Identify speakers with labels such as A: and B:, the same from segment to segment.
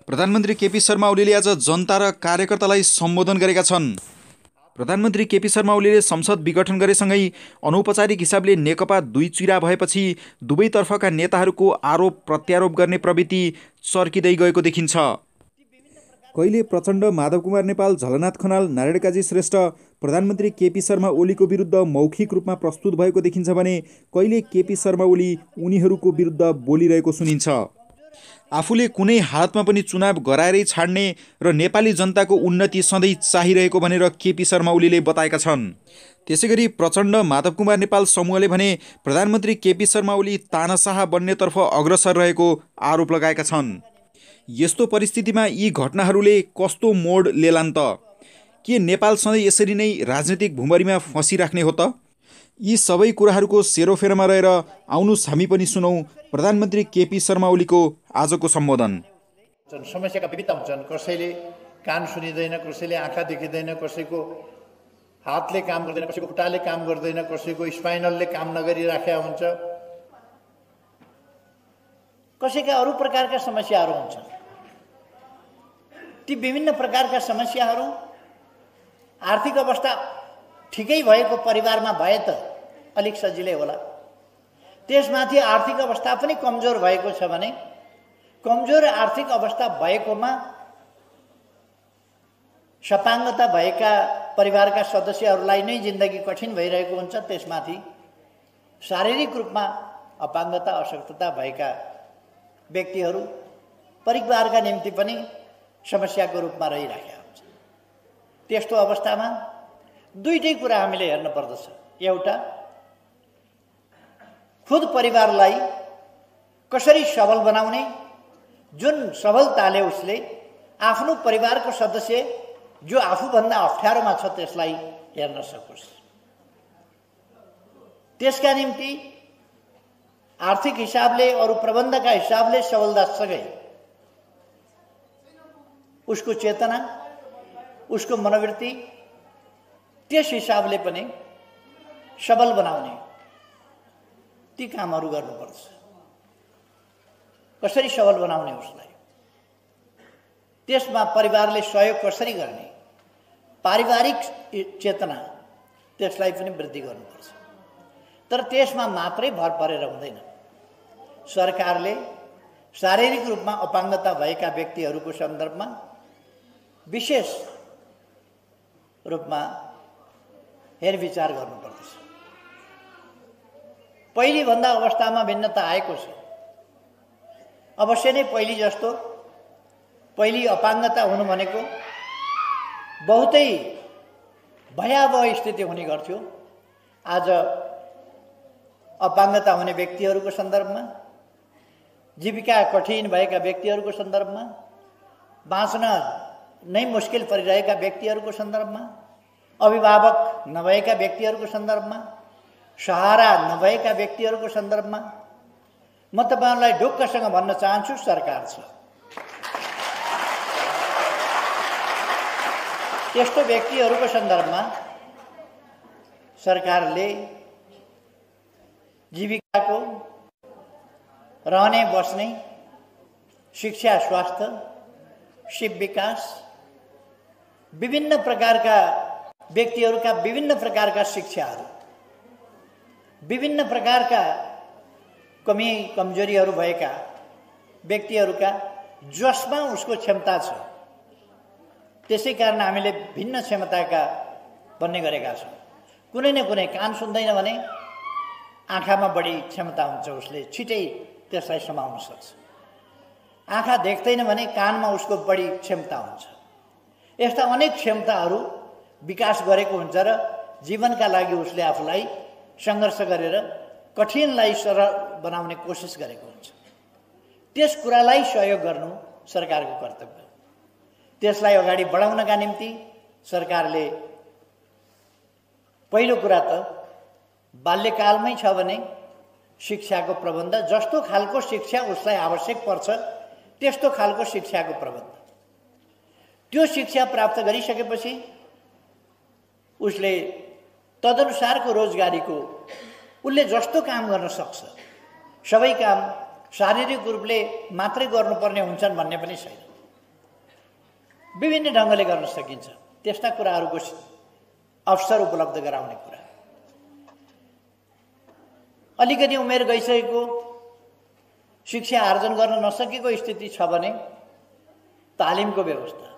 A: प्रधानमन्त्री केपी शर्मा ओलीले आज जनता र कार्यकर्तालाई सम्बोधन गरेका छन्। प्रधानमन्त्री केपी शर्मा ओलीले संसद विघटन गरेसँगै अनौपचारिक हिसाबले नेकपा दुई चिरा भएपछि दुवैतर्फका नेताहरूको आरोप प्रत्यारोप गर्ने प्रवृत्ति चर्किँदै गएको देखिन्छ। कहिले प्रचण्ड, माधव कुमार नेपाल, झलनाथ खनाल, नारायण काजी श्रेष्ठ प्रधानमन्त्री केपी शर्मा ओलीको विरुद्ध मौखिक रूपमा प्रस्तुत भएको देखिन्छ भने कहिले केपी शर्मा ओली उनीहरूको विरुद्ध बोलिरहेको सुनिन्छ। आफूले कुनै हालतमा पनि चुनाव गराएरै छाड्ने र नेपाली जनताको उन्नति सधैँ चाहिरहेको भनेर केपी शर्मा ओलीले बताएका छन्। त्यसैगरी प्रचण्ड, माधव कुमार नेपाल समूहले भने प्रधानमन्त्री केपी शर्मा ओली तानाशाह बन्नेतर्फ अग्रसर रहेको आरोप लगाएका छन्। यस्तो परिस्थितिमा यी घटनाहरूले कस्तो मोड लेलान् त? के नेपाल सधैँ यसरी नै राजनीतिक भुमरीमा फँसिराख्ने हो त? यी सबै कुराहरूको सेरोफेरोमा रहेर आउनुस् हामी पनि सुनौ प्रधानमन्त्री केपी शर्मा ओलीको आजको सम्बोधन।
B: समस्याका विविधता हुन्छन्। कसैले कान सुनिँदैन, कसैले आँखा देखिँदैन, कसैको हातले काम गर्दैन, कसैको खुट्टाले काम गर्दैन, कसैको स्पाइनलले काम नगरिराखेका हुन्छ, कसैका अरू प्रकारका समस्याहरू हुन्छन्। ती विभिन्न प्रकारका समस्याहरू आर्थिक अवस्था ठिकै भएको परिवारमा भए त अलिक सजिलै होला। त्यसमाथि आर्थिक अवस्था पनि कमजोर भएको छ भने कमजोर आर्थिक अवस्था भएकोमा सपाङ्गता भएका परिवारका सदस्यहरूलाई नै जिन्दगी कठिन भइरहेको हुन्छ। त्यसमाथि शारीरिक रूपमा अपाङ्गता, अशक्तता भएका व्यक्तिहरू परिवारका निम्ति पनि समस्याको रूपमा रहिरहेका हुन्छ। त्यस्तो अवस्थामा दुईटै कुरा हामीले हेर्न पर्दछ। एउटा, खुद परिवारलाई कसरी सबल बनाउने, जुन सबलताले उसले आफ्नो परिवारको सदस्य जो आफूभन्दा अप्ठ्यारोमा छ त्यसलाई हेर्न सकोस्। त्यसका निम्ति आर्थिक हिसाबले, अरू प्रबन्धका हिसाबले सबलतासँगै उसको चेतना, उसको मनोवृत्ति त्यस हिसाबले पनि सबल बनाउने ती कामहरू गर्नुपर्छ। कसरी सबल बनाउने उसलाई, त्यसमा परिवारले सहयोग कसरी गर्ने, पारिवारिक चेतना त्यसलाई पनि वृद्धि गर्नुपर्छ। तर त्यसमा मात्रै भर परेर हुँदैन। सरकारले शारीरिक रूपमा अपाङ्गता भएका व्यक्तिहरूको सन्दर्भमा विशेष रूपमा हेरविचार गर्नुपर्दछ। पहिलेभन्दा अवस्थामा भिन्नता आएको छ। अवश्य नै पहिले जस्तो पहिले अपाङ्गता हुनु भनेको बहुतै भयावह स्थिति हुने गर्थ्यो। आज अपाङ्गता हुने व्यक्तिहरूको सन्दर्भमा, जीविका कठिन भएका व्यक्तिहरूको सन्दर्भमा, बाँच्न नै मुस्किल परिरहेका व्यक्तिहरूको सन्दर्भमा, अभिभावक नभएका व्यक्तिहरूको सन्दर्भमा, सहारा नभएका व्यक्तिहरूको सन्दर्भमा म तपाईहरुलाई ढुक्कसँग भन्न चाहन्छु, सरकार छ। त्यस्तो व्यक्तिहरूको सन्दर्भमा सरकारले जीविकाको, रहने बस्ने, शिक्षा, स्वास्थ्य, शिव विकास, विभिन्न प्रकारका व्यक्तिहरूका विभिन्न प्रकारका शिक्षाहरू, विभिन्न प्रकारका कमी कमजोरीहरू भएका व्यक्तिहरूका जसमा उसको क्षमता छ, त्यसै कारण हामीले भिन्न क्षमताका भन्ने गरेका छौँ। कुनै न कुनै कान सुन्दैन भने आँखामा बढी क्षमता हुन्छ, उसले छिटै त्यसलाई समाउन सक्छ। आँखा देख्दैन भने कानमा उसको बढी क्षमता हुन्छ। यस्ता अनेक क्षमताहरू विकास गरेको हुन्छ र जीवनका लागि उसले आफूलाई सङ्घर्ष गरेर कठिनलाई सरल बनाउने कोसिस गरेको हुन्छ। त्यस कुरालाई सहयोग गर्नु सरकारको कर्तव्य। त्यसलाई अगाडि बढाउनका निम्ति सरकारले पहिलो कुरा त बाल्यकालमै छ भने शिक्षाको प्रबन्ध, जस्तो खालको शिक्षा उसलाई आवश्यक पर्छ त्यस्तो खालको शिक्षाको प्रबन्ध, त्यो शिक्षा प्राप्त गरिसकेपछि उसले तदनुसारको रोजगारीको उसले जस्तो काम गर्न सक्छ। सबै काम शारीरिक रूपले मात्रै गर्नुपर्ने हुन्छन् भन्ने पनि छैन। विभिन्न ढङ्गले गर्न सकिन्छ। त्यस्ता कुराहरूको अवसर उपलब्ध गराउने कुरा। अलिकति उमेर गइसकेको, शिक्षा आर्जन गर्न नसकेको स्थिति छ भने तालिमको व्यवस्था,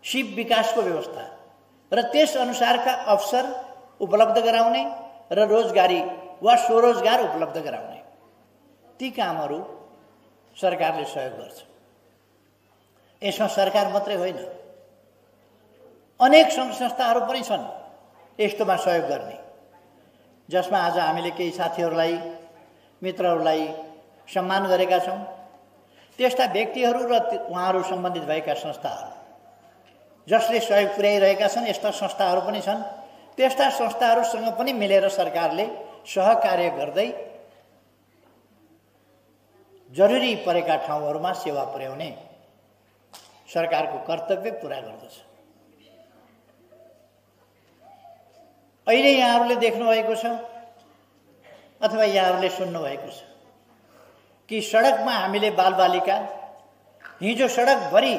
B: सिप विकासको व्यवस्था र त्यस अनुसारका अवसर उपलब्ध गराउने र रोजगारी वा स्वरोजगार उपलब्ध गराउने, ती कामहरू सरकारले सहयोग गर्छ। यसमा सरकार मात्रै होइन, अनेक सङ्घ संस्थाहरू पनि छन् यस्तोमा सहयोग गर्ने, जसमा आज हामीले केही साथीहरूलाई, मित्रहरूलाई सम्मान गरेका छौँ। त्यस्ता व्यक्तिहरू र उहाँहरू सम्बन्धित भएका संस्थाहरू जसले सहयोग पुर्याइरहेका छन्, यस्ता संस्थाहरू पनि छन्। त्यस्ता संस्थाहरूसँग पनि मिलेर सरकारले सहकार्य गर्दै जरुरी परेका ठाउँहरूमा सेवा पुर्याउने सरकारको कर्तव्य पुरा गर्दछ। अहिले यहाँहरूले देख्नुभएको छ अथवा यहाँहरूले सुन्नुभएको छ कि सडकमा हामीले बालबालिका, हिजो सडकभरि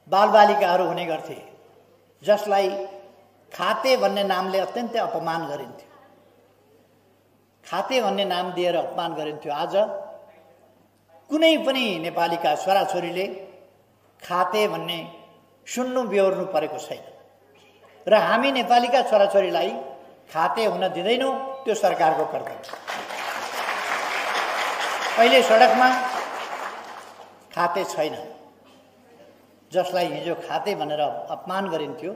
B: बालबालिकाहरू हुने गर्थे, जसलाई खाते भन्ने नामले अत्यन्तै अपमान गरिन्थ्यो। खाते भन्ने नाम दिएर अपमान गरिन्थ्यो। आज कुनै पनि नेपालीका छोराछोरीले खाते भन्ने सुन्नु बेहोर्नु परेको छैन र हामी नेपालीका छोराछोरीलाई खाते हुन दिँदैनौँ। त्यो सरकारको कर्तव्य। अहिले सडकमा खाते छैन, जसलाई हिजो खाते भनेर अपमान गरिन्थ्यो,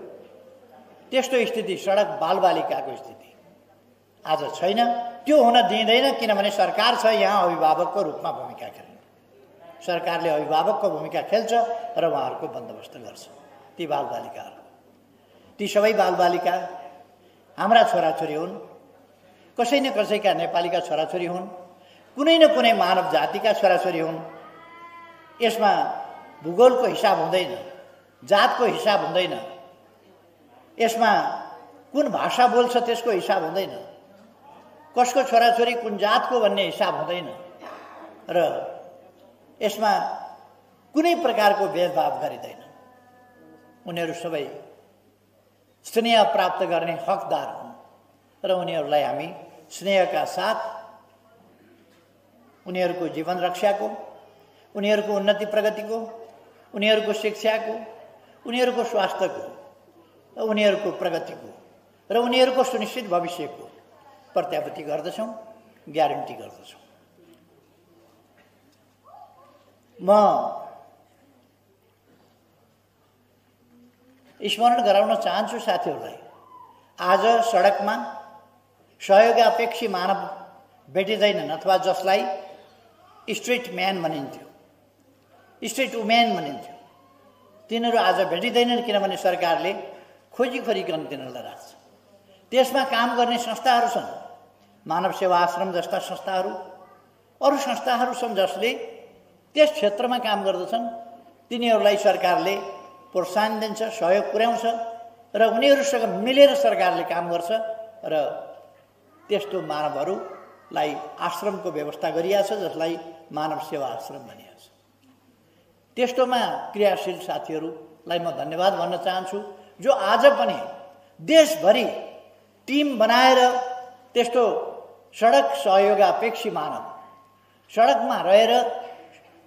B: त्यस्तो स्थिति सडक बालबालिकाको स्थिति आज छैन। त्यो हुन दिँदैन, किनभने सरकार छ यहाँ अभिभावकको रूपमा भूमिका खेल्ने। सरकारले अभिभावकको भूमिका खेल्छ र उहाँहरूको बन्दोबस्त गर्छ। ती बालबालिकाहरू, ती सबै बालबालिका हाम्रा छोराछोरी हुन्, कसै न कसैका नेपालीका छोराछोरी हुन्, कुनै न कुनै मानव जातिका छोराछोरी हुन्। यसमा भूगोलको हिसाब हुँदैन, जातको हिसाब हुँदैन, यसमा कुन भाषा बोल्छ त्यसको हिसाब हुँदैन, कसको छोराछोरी कुन जातको भन्ने हिसाब हुँदैन र यसमा कुनै प्रकारको भेदभाव गरिँदैन। उनीहरू सबै स्नेह प्राप्त गर्ने हकदार हुन् र उनीहरूलाई हामी स्नेहका साथ उनीहरूको जीवन रक्षाको, उनीहरूको उन्नति प्रगतिको, उनीहरूको शिक्षाको, उनीहरूको स्वास्थ्यको, उनीहरूको प्रगतिको र उनीहरूको सुनिश्चित भविष्यको प्रत्याभूति गर्दछौँ, ग्यारेन्टी गर्दछौँ। म स्मरण गराउन चाहन्छु साथीहरूलाई, आज सडकमा सहयोगापेक्षी मानव भेटिँदैनन् अथवा जसलाई स्ट्रिट म्यान भनिन्थ्यो, स्ट्रिट वुमेन भनिन्थ्यो, तिनीहरू आज भेटिँदैनन्, किनभने सरकारले खोजिकन तिनीहरूलाई राख्छ। त्यसमा काम गर्ने संस्थाहरू छन्, मानव सेवा आश्रम जस्ता संस्थाहरू, अरू संस्थाहरू छन् जसले त्यस क्षेत्रमा काम गर्दछन्। तिनीहरूलाई सरकारले प्रोत्साहन दिन्छ, सहयोग पुर्याउँछ र उनीहरूसँग मिलेर सरकारले काम गर्छ र त्यस्तो मानवहरूलाई आश्रमको व्यवस्था गरिएको छ, जसलाई मानव सेवा आश्रम भनिएको छ। त्यस्तोमा क्रियाशील साथीहरूलाई म धन्यवाद भन्न चाहन्छु, जो आज पनि देशभरि टिम बनाएर त्यस्तो सडक सहयोगापेक्षी मानव, सडकमा रहेर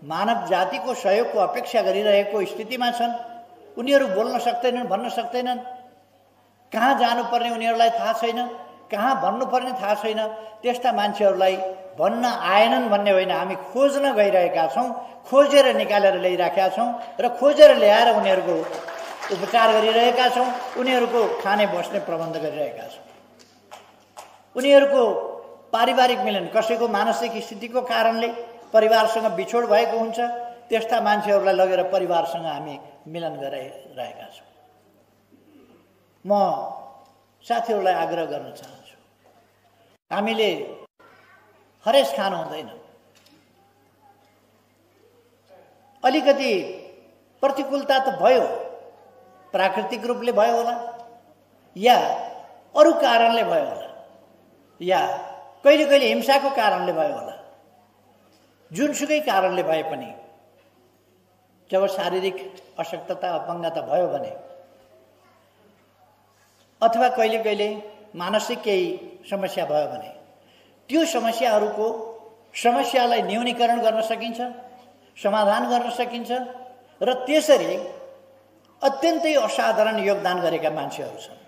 B: मानव जातिको सहयोगको अपेक्षा गरिरहेको स्थितिमा छन्। उनीहरू बोल्न सक्दैनन्, भन्न सक्दैनन्, कहाँ जानुपर्ने उनीहरूलाई थाहा छैन, कहाँ भन्नुपर्ने थाहा छैन। त्यस्ता मान्छेहरूलाई भन्न आएनन् भन्ने होइन, हामी खोज्न गइरहेका छौँ, खोजेर निकालेर ल्याइराखेका छौँ र खोजेर ल्याएर उनीहरूको उपचार गरिरहेका छौँ, उनीहरूको खाने बस्ने प्रबन्ध गरिरहेका छौँ। उनीहरूको पारिवारिक मिलन, कसैको मानसिक स्थितिको कारणले परिवारसँग बिछोड भएको हुन्छ, त्यस्ता मान्छेहरूलाई लगेर परिवारसँग हामी मिलन गराइरहेका छौँ। म साथीहरूलाई आग्रह गर्न चाहन्छु, हामीले हरेस खानु हुँदैन। अलिकति प्रतिकूलता त भयो, प्राकृतिक रूपले भयो होला या अरू कारणले भयो होला या कहिले कहिले हिंसाको कारणले भयो होला। जुनसुकै कारणले भए पनि जब शारीरिक अशक्तता अपङ्गता भयो भने अथवा कहिले कहिले मानसिक केही समस्या भयो भने त्यो समस्यालाई न्यूनीकरण गर्न सकिन्छ, समाधान गर्न सकिन्छ र त्यसरी अत्यन्तै असाधारण योगदान गरेका मान्छेहरू छन्।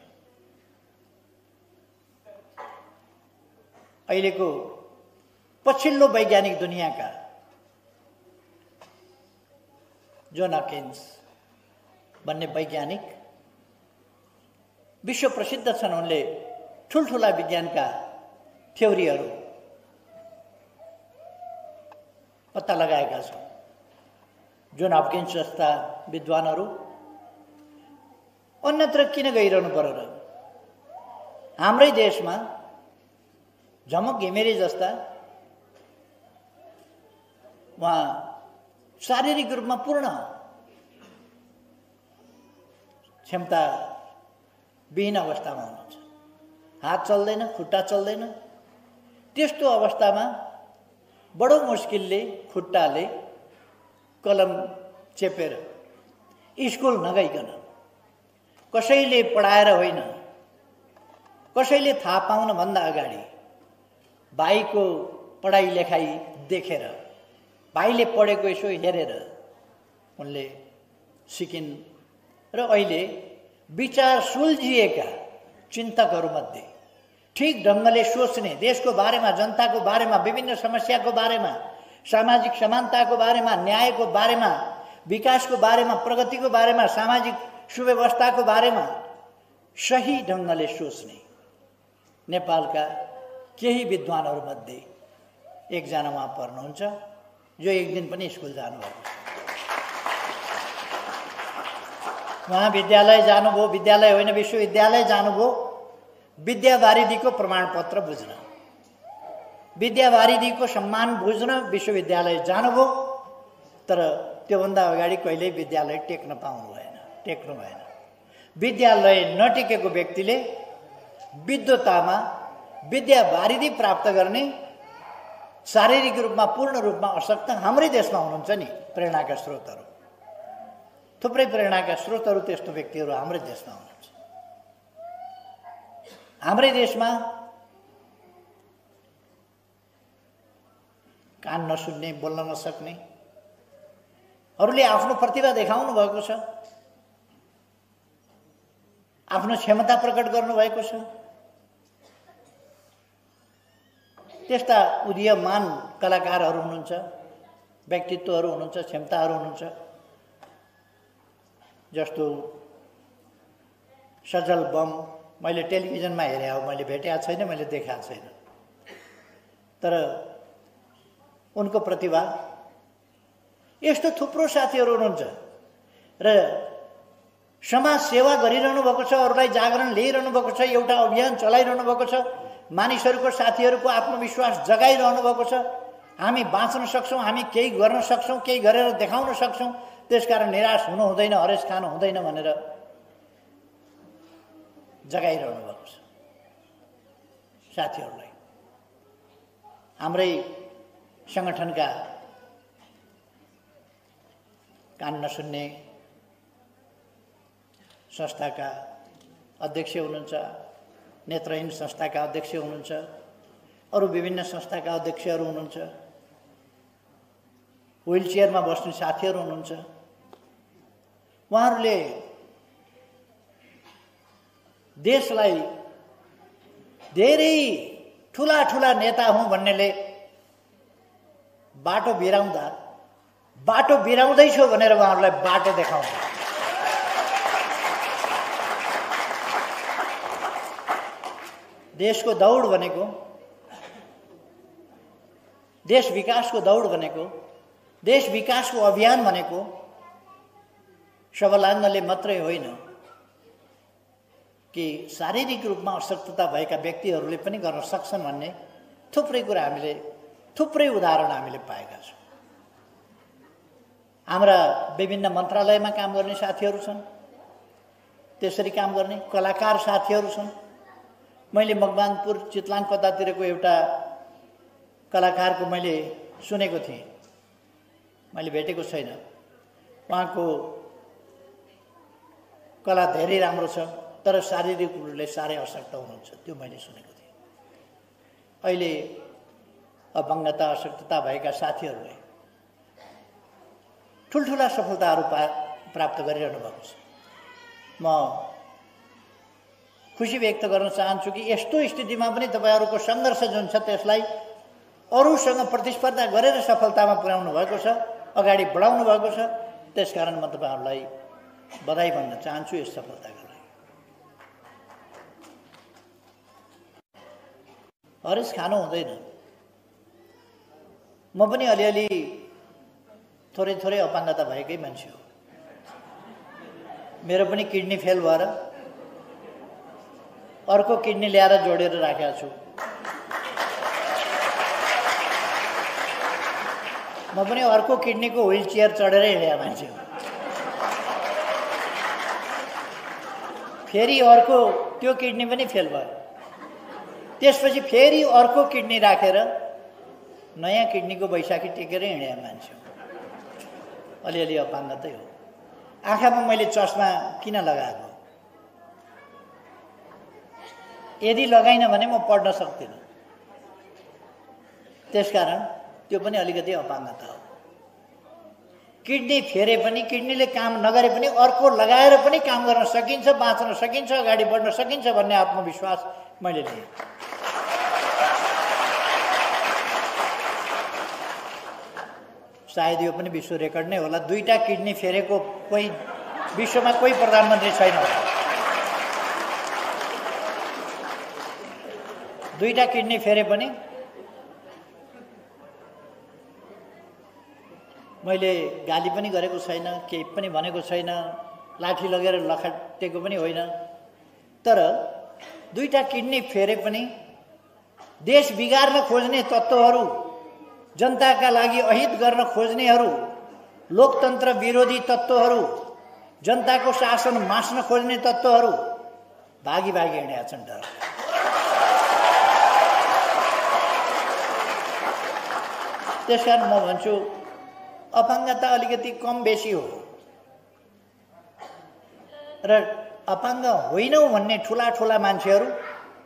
B: अहिलेको पछिल्लो वैज्ञानिक दुनियाँका जोन हकिन्स भन्ने वैज्ञानिक विश्व प्रसिद्ध छन्। उनले ठुल्ठुला विज्ञानका थ्योरीहरू पत्ता लगाएका छन्। जोन हकिन्स जस्ता विद्वानहरू अन्यत्र किन गइरहनु पर्यो र? हाम्रै देशमा झमक घिमिरे जस्ता उहाँ शारीरिक रूपमा पूर्ण क्षमता विहीन अवस्थामा हुनुहुन्छ। हात चल्दैन, खुट्टा चल्दैन। त्यस्तो अवस्थामा बडो मुस्किलले खुट्टाले कलम चेपेर स्कुल नगइकन, कसैले पढाएर होइन, कसैले थाहा पाउन भन्दा अगाडि भाइको पढाइ लेखाइ देखेर, भाइले पढेको यसो हेरेर उनले सिकिन् र अहिले विचार सुल्झिएका चिन्तकहरूमध्ये, ठिक ढङ्गले सोच्ने, देशको बारेमा, जनताको बारेमा, विभिन्न समस्याको बारेमा, सामाजिक समानताको बारेमा, न्यायको बारेमा, विकासको बारेमा, प्रगतिको बारेमा, सामाजिक सुव्यवस्थाको बारेमा सही ढङ्गले सोच्ने नेपालका केही विद्वानहरूमध्ये एकजना उहाँ पर्नुहुन्छ, जो एक दिन पनि स्कुल जानुभएको छ। उहाँ विद्यालय जानुभयो, विद्यालय होइन विश्वविद्यालय जानुभयो विद्यावारिधीको प्रमाणपत्र बुझ्न, विद्यावारिधीको सम्मान बुझ्न विश्वविद्यालय जानुभयो। तर त्योभन्दा अगाडि कहिल्यै विद्यालय टेक्नु भएन। विद्यालय नटेकेको व्यक्तिले विद्वतामा विद्यावारिधि प्राप्त गर्ने, शारीरिक रूपमा पूर्ण रूपमा अशक्त हाम्रै देशमा हुनुहुन्छ नि प्रेरणाका स्रोतहरू। थुप्रै प्रेरणाका स्रोतहरू त्यस्तो व्यक्तिहरू हाम्रै देशमा हुनुहुन्छ। हाम्रै देशमा कान नसुन्ने, बोल्न नसक्ने हरूले आफ्नो प्रतिभा देखाउनु भएको छ, आफ्नो क्षमता प्रकट गर्नुभएको छ। त्यस्ता उदीयमान कलाकारहरू हुनुहुन्छ, व्यक्तित्वहरू हुनुहुन्छ, क्षमताहरू हुनुहुन्छ। जस्तो सजल बम मैले टेलिभिजनमा हेरे हो, मैले भेटेको छैन, मैले देखाएको छैन। तर उनको प्रतिभा, यस्तो थुप्रो साथीहरू हुनुहुन्छ र समाज सेवा गरिरहनु भएको छ, अरूलाई जागरण ल्याइरहनु भएको छ, एउटा अभियान चलाइरहनु भएको छ, मानिसहरूको, साथीहरूको आत्मविश्वास जगाइरहनु भएको छ। हामी बाँच्न सक्छौँ, हामी केही गर्न सक्छौँ, केही गरेर देखाउन सक्छौँ, त्यसकारण निराश हुनु हुँदैन, हरेस खानु हुँदैन भनेर जगाइरहनु भएको छ साथीहरूलाई। हाम्रै सङ्गठनका कान नसुन्ने संस्थाका अध्यक्ष हुनुहुन्छ, नेत्रहीन संस्थाका अध्यक्ष हुनुहुन्छ, अरू विभिन्न संस्थाका अध्यक्षहरू हुनुहुन्छ, व्हील चेयरमा बस्ने साथीहरू हुनुहुन्छ। उहाँहरूले देशलाई धेरै ठुला ठुला नेता हुँ भन्नेले बाटो बिराउँदैछु भनेर उहाँहरूलाई बाटो देखाउँछ। देशको दौड भनेको, देश विकासको दौड भनेको, देश विकासको अभियान भनेको सबलाङ्गले मात्रै होइन कि शारीरिक रूपमा अशक्तता भएका व्यक्तिहरूले पनि गर्न सक्छन् भन्ने थुप्रै कुरा हामीले, थुप्रै उदाहरण हामीले पाएका छौँ। हाम्रा विभिन्न मन्त्रालयमा काम गर्ने साथीहरू छन्, त्यसरी काम गर्ने कलाकार साथीहरू छन्। मैले मकवानपुर, चितलान कतातिरको एउटा कलाकारको मैले सुनेको थिएँ, मैले भेटेको छैन। उहाँको कला धेरै राम्रो छ, तर शारीरिक रूपले साह्रै अशक्त हुनुहुन्छ, त्यो मैले सुनेको थिएँ। अहिले अपाङ्गता अशक्तता भएका साथीहरूले ठुल्ठुला सफलताहरू प्राप्त गरिरहनु भएको छ। म खुसी व्यक्त गर्न चाहन्छु कि यस्तो स्थितिमा पनि तपाईहरूको सङ्घर्ष जुन छ त्यसलाई अरूसँग प्रतिस्पर्धा गरेर सफलतामा पुर्याउनु भएको छ, अगाडि बढाउनु भएको छ। त्यसकारण म तपाईहरूलाई बधाई भन्न चाहन्छु यस सफलताको लागि। हरेस खानु हुँदैन। म पनि अलिअलि थोरै थोरै अपाङ्गता भएकै मान्छे हो। मेरो पनि किडनी फेल भएर अर्को किडनी ल्याएर जोडेर राखेको छु। म पनि अर्को किडनीको व्हील चेयर चढेरै हिँडेको मान्छे हो। फेरि अर्को त्यो किडनी पनि फेल भयो, त्यसपछि फेरि अर्को किडनी राखेर नयाँ किडनीको बैशाखी टेकेरै हिँडेको मान्छे हो। अलिअलि अपाङ्गतै हो। आँखामा मैले चस्मा किन लगाएको? यदि लगाइन भने म पढ्न सक्दिनँ। त्यसकारण त्यो पनि अलिकति अपाङ्गता हो। किडनी फेरे पनि, किडनीले काम नगरे पनि अर्को लगाएर पनि काम गर्न सकिन्छ, बाँच्न सकिन्छ, अगाडि बढ्न सकिन्छ भन्ने आत्मविश्वास मैले लिएँ। सायद यो पनि विश्व रेकर्ड नै होला। 2टा किडनी फेरेको कोही विश्वमा कोही प्रधानमन्त्री छैन होला। 2टा किडनी फेरे पनि मैले गाली पनि गरेको छैन, केही पनि भनेको छैन, लाठी लगेर लखटेको पनि होइन। तर 2टा किडनी फेरे पनि देश बिगार्न खोज्ने तत्त्वहरू, जनताका लागि अहित गर्न खोज्नेहरू, लोकतन्त्र विरोधी तत्त्वहरू, जनताको शासन मास्न खोज्ने तत्त्वहरू भागी भागी हिँडेका छन्। डर त्यसकारण म भन्छु अपाङ्गता अलिकति कम बेसी हो र अपाङ्ग होइनौ भन्ने ठुला ठुला मान्छेहरू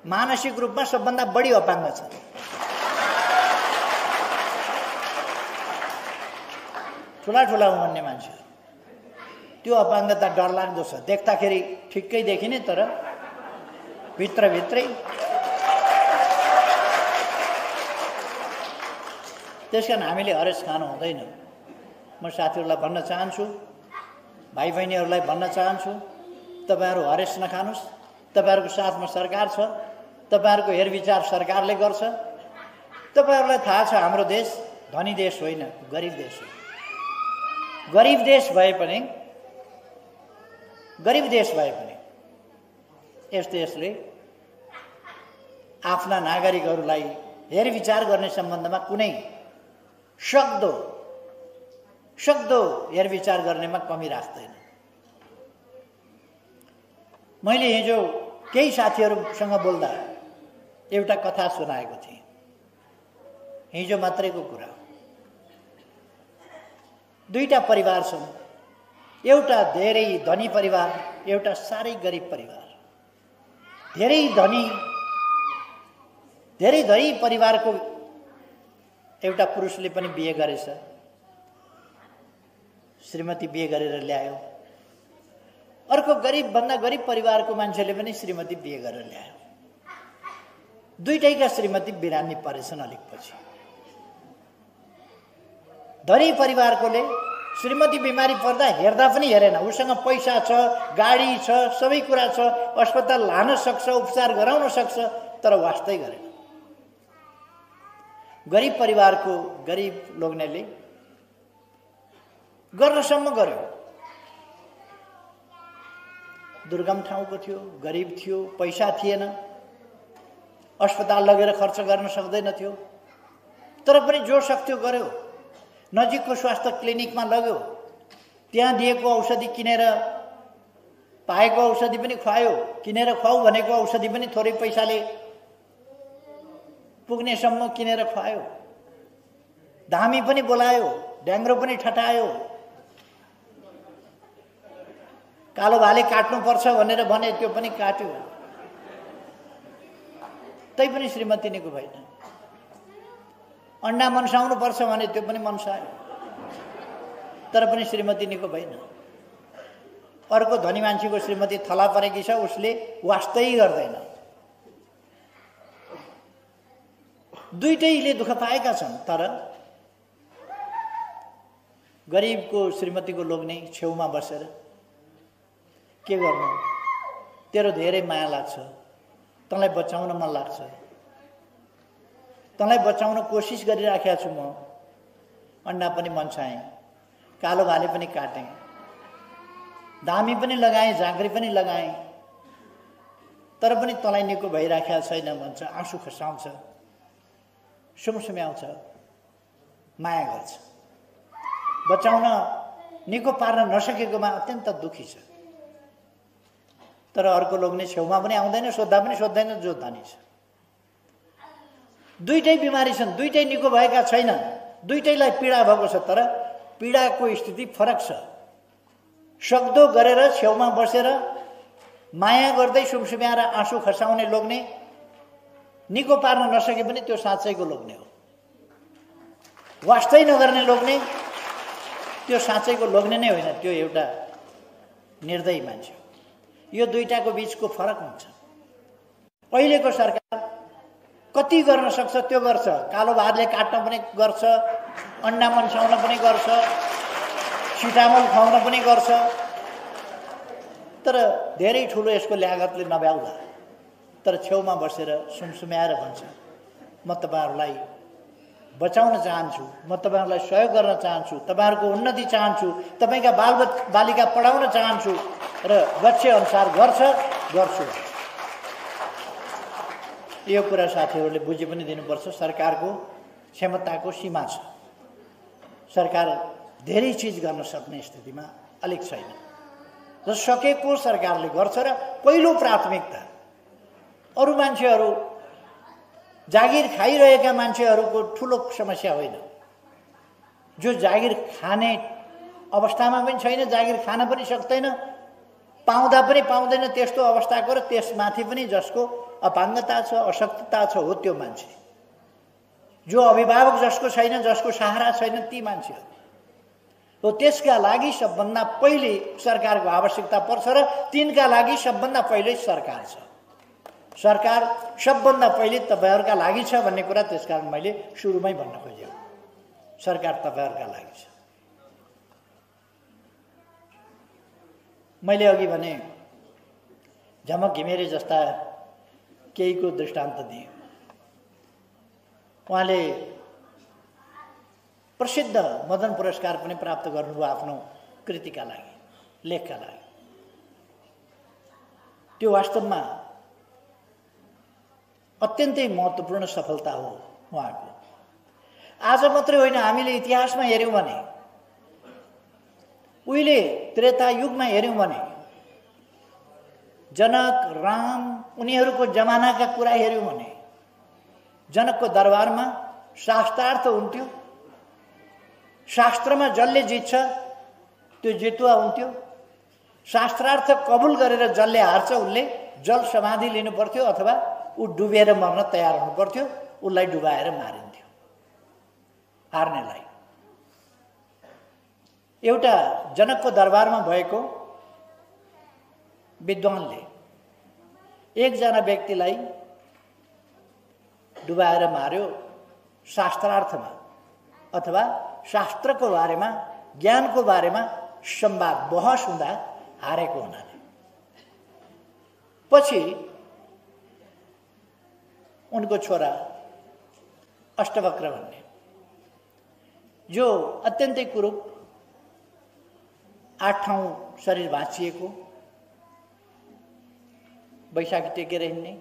B: मानसिक रूपमा सबभन्दा बढी अपाङ्ग छन्। ठुला ठुला भन्ने मान्छेहरू त्यो अपाङ्गता डरलाग्दो छ। देख्दाखेरि ठिक्कै देखिने तर भित्रभित्रै। त्यसकारण हामीले हरेस खानु हुँदैन। म साथीहरूलाई भन्न चाहन्छु, भाइ बहिनीहरूलाई भन्न चाहन्छु, तपाईहरू हरेस नखानुस्। तपाईहरूको साथमा सरकार छ, तपाईहरूको हेरविचार सरकारले गर्छ। तपाईहरूलाई थाहा छ हाम्रो देश धनी देश होइन, गरिब देश हो। गरिब देश भए पनि यस देशले आफ्ना नागरिकहरूलाई हेरविचार गर्ने सम्बन्धमा कुनै सक्दो हेरविचार गर्नेमा कमी राख्दैन। मैले हिजो केही साथीहरूसँग बोल्दा एउटा कथा सुनाएको थिएँ। हिजो मात्रैको कुरा हो। 2टा परिवार छन्, एउटा धेरै धनी परिवार, एउटा साह्रै गरिब परिवार। धेरै धनी परिवारको एउटा पुरुषले पनि बिहे गरेछ, श्रीमती बिहे गरेर ल्यायो। अर्को गरिबभन्दा गरिब परिवारको मान्छेले पनि श्रीमती बिहे गरेर ल्यायो। 2टैका श्रीमती बिरामी परेछन् अलिक पछि। धनी परिवारकोले श्रीमती बिमारी पर्दा हेर्दा पनि हेरेन। उसँग पैसा छ, गाडी छ, सबै कुरा छ, अस्पताल लान सक्छ, उपचार गराउन सक्छ, तर वास्तै गरेन। गरिब परिवारको गरिब लोग्नेले गर्नसम्म गर्यो। दुर्गम ठाउँको थियो, गरिब थियो, पैसा थिएन, अस्पताल लगेर खर्च गर्न सक्दैन थियो, तर पनि जो सक्थ्यो गर्यो। नजिकको स्वास्थ्य क्लिनिकमा लग्यो, त्यहाँ दिएको औषधि किनेर, पाएको औषधि पनि खुवायो, किनेर खुवाऊ भनेको औषधि पनि थोरै पैसाले पुग्नेसम्म किनेर खुवायो। धामी पनि बोलायो, ड्याङ्ग्रो पनि ठटायो, कालो भाले काट्नुपर्छ भनेर भने त्यो पनि काट्यो। तै पनि श्रीमती निको भएन। अन्डा मनसाउनु पर्छ भने त्यो पनि मनसायो, तर पनि श्रीमती निको भएन। अर्को धनी मान्छेको श्रीमती थला परेकी छ, उसले वास्तै गर्दैन। दुईटैले दुःख पाएका छन्, तर गरिबको श्रीमतीको लोग्ने छेउमा बसेर के गर्नु, तेरो धेरै माया लाग्छ, तँलाई बचाउन मन लाग्छ, तँलाई बचाउन कोसिस गरिराखेको छु म, अन्डा पनि मनसाएँ, कालो भाले पनि काटेँ, धामी पनि लगाएँ, झाँक्री पनि लगाएँ, तर पनि तँलाई निको भइराखेको छैन भन्छ। आँसु खसाउँछ, सुमसुम्याउँछ, माया गर्छ। बचाउन निको पार्न नसकेकोमा अत्यन्त दुखी छ। तर अर्को लोग्ने छेउमा पनि आउँदैन, सोद्धा पनि सोध्दैन, जो धनी छ। दुईटै बिमारी छन्, दुईटै निको भएका छैनन्, दुईटैलाई पीडा भएको छ, तर पीडाको स्थिति फरक छ। सक्दो गरेर छेउमा बसेर माया गर्दै सुमसुम्याएर आँसु खसाउने लोग्ने निको पार्न नसके पनि त्यो साँच्चैको लोग्ने हो। वास्तै नगर्ने लोग्ने त्यो साँच्चैको लोग्ने नै होइन, त्यो एउटा निर्दयी मान्छे हो। यो दुईटाको बीचको फरक हुन्छ। अहिलेको सरकार कति गर्न सक्छ त्यो गर्छ। कालो भातले काट्न पनि गर्छ, अन्डा मनसाउन पनि गर्छ, छिटामल खुवाउन पनि गर्छ, तर धेरै ठुलो यसको ल्यागतले नभ्याउला। तर छेउमा बसेर सुमसुम्याएर भन्छ, म तपाईँहरूलाई बचाउन चाहन्छु, म तपाईँहरूलाई सहयोग गर्न चाहन्छु, तपाईँहरूको उन्नति चाहन्छु, तपाईँका बालिका पढाउन चाहन्छु र गच्छे अनुसार गर्छु। यो कुरा साथीहरूले बुझी पनि दिनुपर्छ। सरकारको क्षमताको सीमा छ। सरकार धेरै चिज गर्न सक्ने स्थितिमा अलिक छैन, र सकेको सरकारले गर्छ। र पहिलो प्राथमिकता अरू मान्छेहरू, जागिर खाइरहेका मान्छेहरूको ठुलो समस्या होइन। जो जागिर खाने अवस्थामा पनि छैन, जागिर खान पनि सक्दैन, पाउँदा पनि पाउँदैन, त्यस्तो अवस्थाको र त्यसमाथि पनि जसको अपाङ्गता छ, अशक्तता छ, हो त्यो मान्छे। जो अभिभावक जसको छैन, जसको सहारा छैन, ती मान्छेहरू हो। त्यसका लागि सबभन्दा पहिले सरकारको आवश्यकता पर्छ, र तिनका लागि सबभन्दा पहिले सरकार छ। सरकार सबभन्दा पहिले तपाईँहरूका लागि छ भन्ने कुरा त्यसकारण मैले सुरुमै भन्न खोजेँ। सरकार तपाईँहरूका लागि छ। मैले अघि भने झमक घिमिरे जस्ता केहीको दृष्टान्त दिएँ। उहाँले प्रसिद्ध मदन पुरस्कार पनि प्राप्त गर्नुभयो आफ्नो कृतिका लागि, लेखका लागि। त्यो वास्तवमा अत्यन्तै महत्त्वपूर्ण सफलता हो उहाँको। आज मात्रै होइन, हामीले इतिहासमा हेऱ्यौँ भने, उहिले त्रेता युगमा हेऱ्यौँ भने, जनक, राम, उनीहरूको जमानाका कुरा हेऱ्यौँ भने, जनकको दरबारमा शास्त्रार्थ हुन्थ्यो। शास्त्रमा जसले जित्छ त्यो जितुवा हुन्थ्यो। शास्त्रार्थ कबुल गरेर जसले हार्छ उसले जल समाधि लिनु पर्थ्यो, अथवा ऊ डुबेर मर्न तयार हुनु पर्थ्यो, उसलाई डुबाएर मारिन्थ्यो हार्नेलाई। एउटा जनकको दरबारमा भएको विद्वानले एकजना व्यक्तिलाई डुबाएर मार्यो शास्त्रार्थमा, अथवा शास्त्रको बारेमा, ज्ञानको बारेमा संवाद बहस हुँदा हारेको हुनाले। पछि उनको छोरा अष्टवक्र भन्ने, जो अत्यन्तै कुरूप, 8 ठाउँ शरीर भाँचिएको, बैशाखी टेकेर हिँड्ने,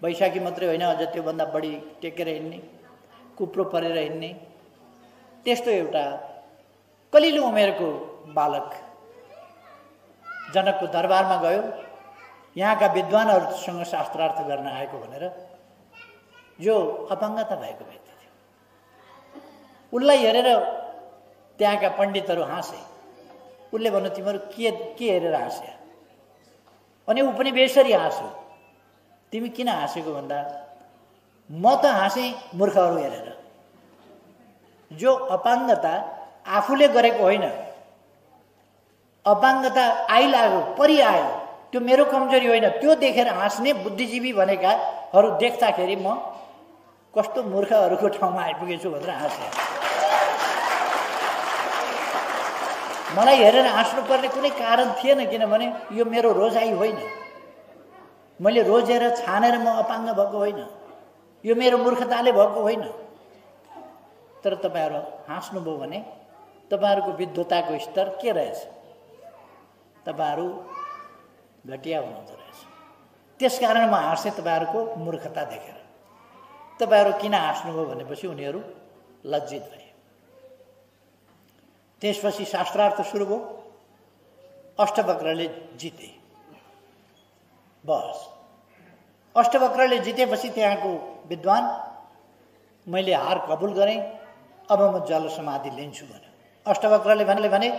B: बैशाखी मात्रै होइन अझ त्योभन्दा बढी टेकेर हिँड्ने, कुप्रो परेर हिँड्ने, त्यस्तो एउटा कलिलो उमेरको बालक जनकको दरबारमा गयो। यहाँका विद्वानहरूसँग शास्त्रार्थ गर्न आएको भनेर, जो अपाङ्गता भएको व्यक्ति थियो। उसलाई हेरेर त्यहाँका पण्डितहरू हाँसे। उसले भन्यो तिमीहरू के हेरेर हाँस्या? अनि ऊ पनि बेसरी हाँस्यो। तिमी किन हाँसेको भन्दा म त हाँसेँ मूर्खहरू हेरेर। जो अपाङ्गता आफूले गरेको होइन, अपाङ्गता आइलाग्यो, परिआयो, त्यो मेरो कमजोरी होइन, त्यो देखेर हाँस्ने बुद्धिजीवी भनेकाहरू देख्दाखेरि म कस्तो मूर्खहरूको ठाउँमा आइपुगेछु भनेर हाँसेँ। मलाई हेरेर हाँस्नुपर्ने कुनै कारण थिएन, किनभने यो मेरो रोजाइ होइन। मैले रोजेर छानेर म अपाङ्ग भएको होइन, यो मेरो मूर्खताले भएको होइन। तर तपाईँहरू हाँस्नुभयो भने तपाईँहरूको विद्वताको स्तर के रहेछ? तपाईँहरू घटिया हुनुहुँदो रहेछ। त्यसकारण म हाँसेँ तपाईँहरूको मूर्खता देखेर। तपाईँहरू किन हाँस्नुभयो भनेपछि उनीहरू लज्जित भए। त्यसपछि शास्त्रार्थ सुरु भयो। अष्टवक्रले जिते बस। अष्टवक्रले जितेपछि त्यहाँको विद्वान मैले हार कबुल गरेँ, अब म जल समाधि लिन्छु भने। अष्टवक्रले भने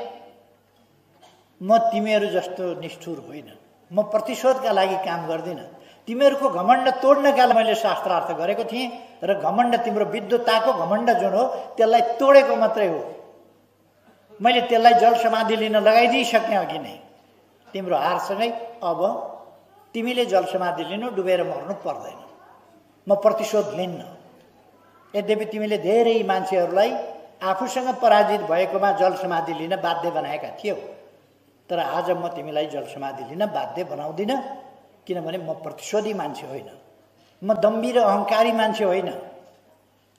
B: म तिमीहरू जस्तो निष्ठुर होइन, म प्रतिशोधका लागि काम गर्दिनँ। तिमीहरूको घमण्ड तोड्नका लागि मैले शास्त्रार्थ गरेको थिएँ र घमण्ड तिम्रो विद्वताको घमण्ड जुन हो त्यसलाई तोडेको मात्रै हो। मैले त्यसलाई जल समाधि लिन लगाइदिइसकेँ अघि नै। तिम्रो हारसँगै अब तिमीले जल समाधि लिनु, डुबेर मर्नु पर्दैन। म प्रतिशोध लिन्न। यद्यपि तिमीले धेरै मान्छेहरूलाई आफूसँग पराजित भएकोमा जल समाधि लिन बाध्य बनाएका थियौ, तर आज म तिमीलाई जल समाधि लिन बाध्य बनाउँदिनँ, किनभने म प्रतिशोधी मान्छे होइन, म दम्भी र अहङ्कारी मान्छे होइन।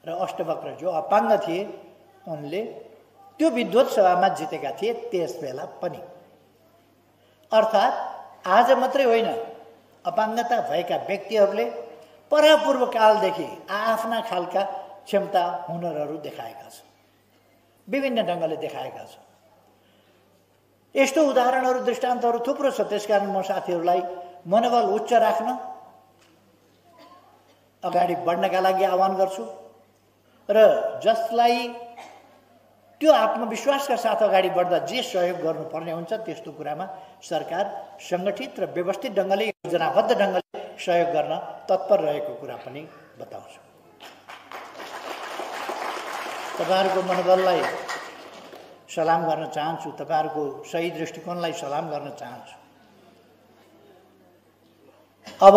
B: र अष्टवक्र जो अपाङ्ग थिए उनले त्यो विद्वत सभामा जितेका थिए त्यस बेला पनि। अर्थात् आज मात्रै होइन, अपाङ्गता भएका व्यक्तिहरूले परापूर्व कालदेखि आफ्ना खालका क्षमता हुनरहरू देखाएका छन्, विभिन्न ढङ्गले देखाएका छन्। यस्तो उदाहरणहरू दृष्टान्तहरू थुप्रो छ। त्यसकारण म साथीहरूलाई मनोबल उच्च राख्न, अगाडि बढ्नका लागि आह्वान गर्छु र जसलाई त्यो आत्मविश्वासका साथ अगाडि बढ्दा जे सहयोग गर्नुपर्ने हुन्छ त्यस्तो कुरामा सरकार सङ्गठित र व्यवस्थित ढङ्गले, योजनाबद्ध ढङ्गले सहयोग गर्न तत्पर रहेको कुरा पनि बताउँछु। तपाईँहरूको मनोबललाई सलाम गर्न चाहन्छु, तपाईँहरूको सही दृष्टिकोणलाई सलाम गर्न चाहन्छु। अब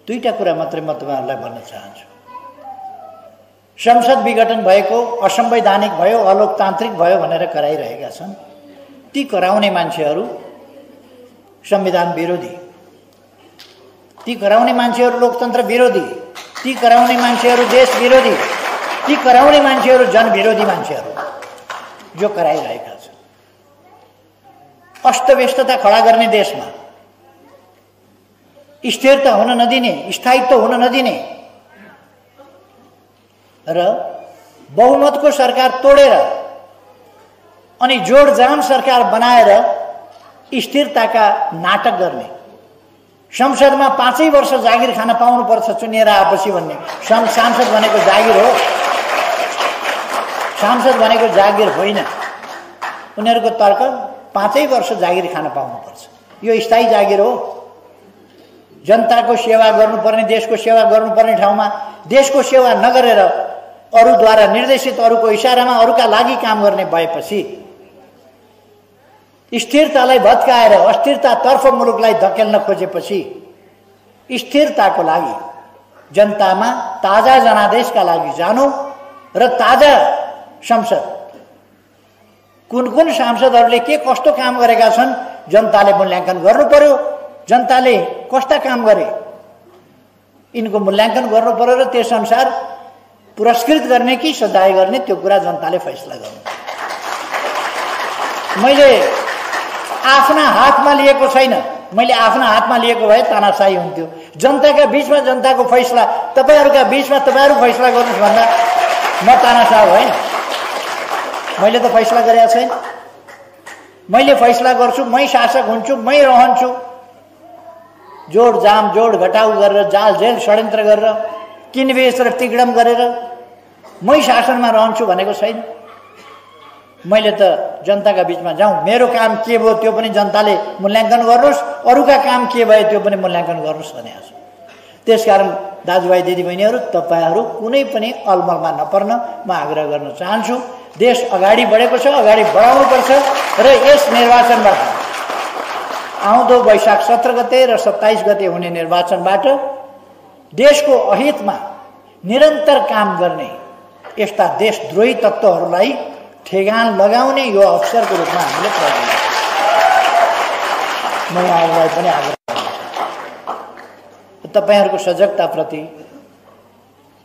B: दुईटा कुरा मात्रै म तपाईँहरूलाई भन्न चाहन्छु। संसद विघटन भएको, असंवैधानिक भयो, अलोकतान्त्रिक भयो भनेर कराइरहेका छन्। ती कराउने मान्छेहरू संविधान विरोधी, ती कराउने मान्छेहरू लोकतन्त्र विरोधी, ती कराउने मान्छेहरू देश विरोधी, ती कराउने मान्छेहरू जनविरोधी मान्छेहरू जो कराइरहेका छन्। अस्तव्यस्तता खडा गर्ने देशमा स्थिरता हुन नदिने, स्थायित्व हुन नदिने र बहुमतको सरकार तोडेर अनि जोडजाम सरकार बनाएर स्थिरताका नाटक गर्ने, संसदमा 5 वर्ष जागिर खान पाउनुपर्छ चुनिएर आएपछि भन्ने। सांसद भनेको जागिर हो, सांसद भनेको जागिर होइन। उनीहरूको तर्क 5 वर्ष जागिर खान पाउनुपर्छ, यो स्थायी जागिर हो। जनताको सेवा गर्नुपर्ने, देशको सेवा गर्नुपर्ने ठाउँमा देशको सेवा नगरेर अरूद्वारा निर्देशित, अरूको इसारामा अरूका लागि काम गर्ने भएपछि स्थिरतालाई भत्काएर अस्थिरतातर्फ मुलुकलाई धकेल्न खोजेपछि स्थिरताको लागि जनतामा ताजा जनादेशका लागि जानु र ताजा संसद, कुन कुन सांसदहरूले के कस्तो काम गरेका छन् जनताले मूल्याङ्कन गर्नु पर्यो। जनताले कस्ता काम गरे यिनको मूल्याङ्कन गर्नु पर्यो र त्यसअनुसार पुरस्कृत गर्ने कि सजाय गर्ने त्यो कुरा जनताले फैसला गर्नु। मैले आफ्ना हातमा लिएको छैन। मैले आफ्ना हातमा लिएको भए तानाशाही हुन्थ्यो। जनताका बीचमा जनताको फैसला, तपाईँहरूका बीचमा तपाईँहरू फैसला गर्नुहोस् भन्दा म तानाशाह होइन। मैले त फैसला गरेको छैन। मैले फैसला गर्छु, मै शासक हुन्छु, मै रहन्छु। जोड जाम, जोड घटाउ गरेर, जाल जेल षड्यन्त्र गरेर, किनबेच र तिगडम गरेर मै शासनमा रहन्छु भनेको छैन। मैले त जनताका बिचमा जाउँ, मेरो काम के भयो त्यो पनि जनताले मूल्याङ्कन गर्नुहोस्, अरूका काम के भयो त्यो पनि मूल्याङ्कन गर्नुहोस् भनेको छु। त्यसकारण दाजुभाइ दिदीबहिनीहरू, तपाईँहरू कुनै पनि अलमलमा नपर्न म आग्रह गर्न चाहन्छु। देश अगाडि बढेको छ, अगाडि बढाउनुपर्छ र यस निर्वाचनबाट आउँदो वैशाख 17 गते र 27 गते हुने निर्वाचनबाट देशको अहितमा निरन्तर काम गर्ने यस्ता देशद्रोही तत्त्वहरूलाई ठेगान लगाउने यो अवसरको रूपमा हामीले प्रयोग गर्छौँ। म यहाँहरूलाई पनि आग्रह गर्छु, तपाईँहरूको सजगताप्रति,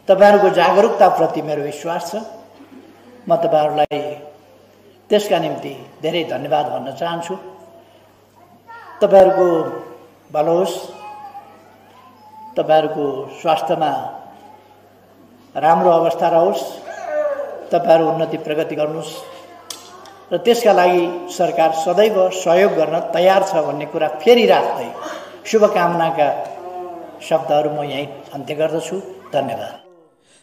B: तपाईँहरूको जागरुकताप्रति मेरो विश्वास छ। म तपाईँहरूलाई त्यसका निम्ति धेरै धन्यवाद भन्न चाहन्छु। तपाईँहरूको भलो होस्, तपाईँहरूको स्वास्थ्यमा राम्रो अवस्था रहोस्, तपाईँहरू उन्नति प्रगति गर्नुहोस् र त्यसका लागि सरकार सदैव सहयोग गर्न तयार छ भन्ने कुरा फेरि राख्दै शुभकामनाका शब्दहरू म यहीँ अन्त्य गर्दछु। धन्यवाद।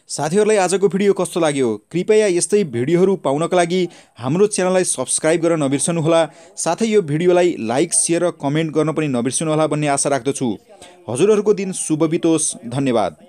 A: साथीहरूलाई आजको भिडियो कस्तो लाग्यो? कृपया यस्तै भिडियोहरू पाउनका लागि हाम्रो च्यानललाई सब्स्क्राइब गर्न नबिर्सनुहोला। साथै यो भिडियोलाई लाइक, सेयर र कमेन्ट गर्न पनि नबिर्सनुहोला भन्ने आशा राख्दछु। हजुरहरूको दिन शुभ बितोस्। धन्यवाद।